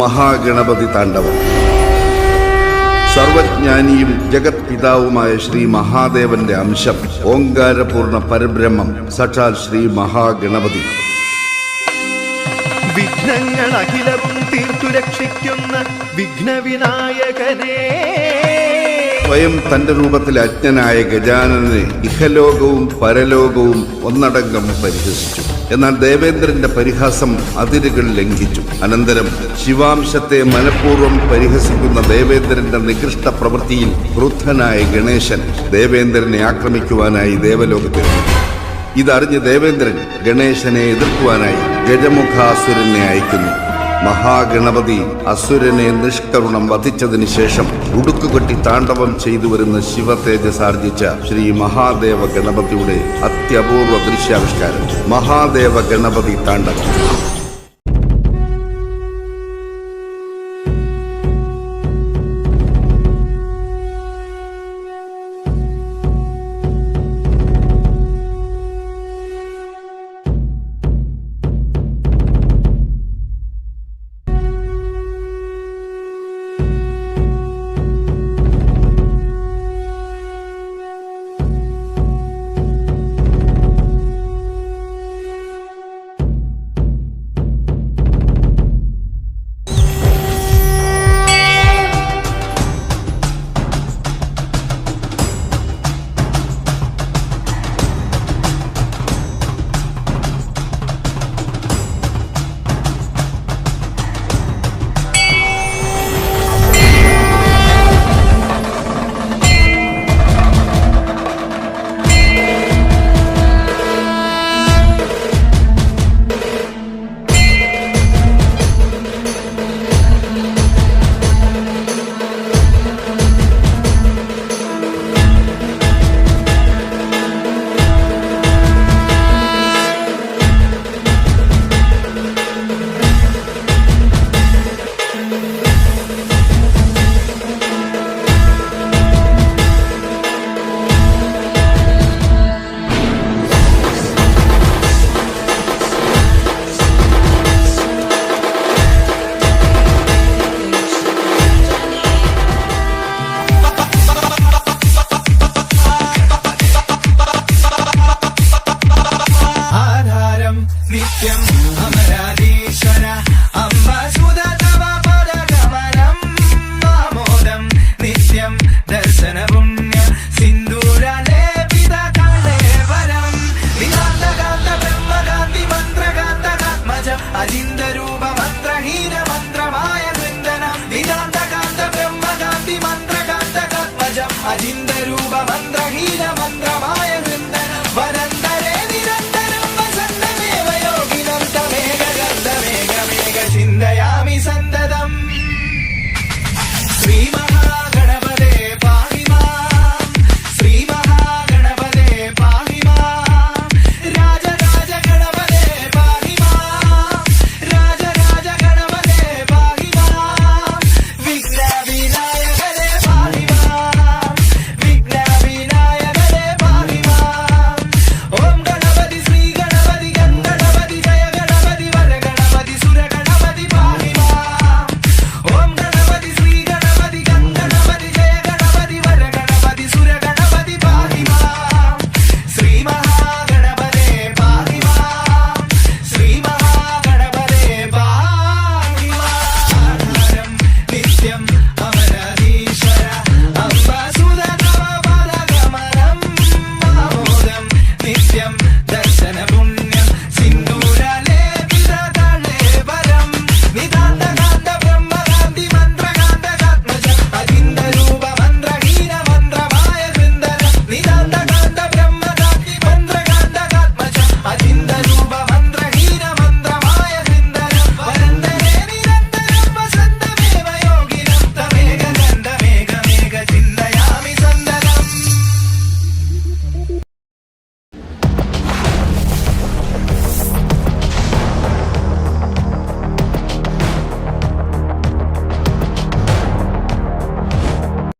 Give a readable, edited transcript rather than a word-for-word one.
മഹാഗണപതി താണ്ഡവം. സർവജ്ഞാനിയും ജഗത് പിതാവുമായ ശ്രീ മഹാദേവന്റെ അംശം ഓങ്കാരപൂർണ പരബ്രഹ്മം സാക്ഷാൽ ശ്രീ മഹാഗണപതി. വിഘ്നങ്ങൾ അഖിലവും തീർത്തു രക്ഷിക്കുന്ന വിഘ്നവിനായകനേ. സ്വയം തന്റെ രൂപത്തിൽ അജ്ഞനായ ഗജാനനെ ഇഹലോകവും പരലോകവും ഒന്നടങ്കം പരിഹസിച്ചു. എന്നാൽ ദേവേന്ദ്രന്റെ പരിഹാസം അതിരുകൾ ലംഘിച്ചു. അനന്തരം ശിവാംശത്തെ മനഃപൂർവ്വം പരിഹസിക്കുന്ന ദേവേന്ദ്രന്റെ നികൃഷ്ട പ്രവൃത്തിയിൽ ക്രുദ്ധനായ ഗണേശൻ ദേവേന്ദ്രനെ ആക്രമിക്കുവാനായി ദേവലോകത്തെത്തി. ഇതറിഞ്ഞ് ദേവേന്ദ്രൻ ഗണേശനെ എതിർക്കുവാനായി ഗജമുഖാസുരനെ അയക്കുന്നു. മഹാഗണപതി അസുരനെ നിഷ്കരുണം വധിച്ചതിന് ശേഷം ഉടുക്കുകെട്ടി താണ്ഡവം ചെയ്തു വരുന്ന ശിവതേജസാർജിച്ച ശ്രീ മഹാദേവ ഗണപതിയുടെ അത്യപൂർവ ദൃശ്യാവിഷ്കാരം മഹാദേവ ഗണപതി താണ്ഡവം. നിത്യം അമരാധീശ്വര അംബസുതതവപദഗമനം ആമോദം നിത്യം ദർശന പുണ്യ സിന്ദൂരലേപിത കലേവരം നികാന്തകാന്ത ബ്രഹ്മകാന്തി മന്ത്രകാന്തകാത്മജം അജിന്തരൂപ മന്ത്രഹീന മന്ത്രമായ വൃന്ദനം നികാന്തകാന്ത ബ്രഹ്മകാന്തി മന്ത്രകാന്തകാത്മജം അജിന്തരൂപ മന്ത്രഹീന മന്ത്രമായ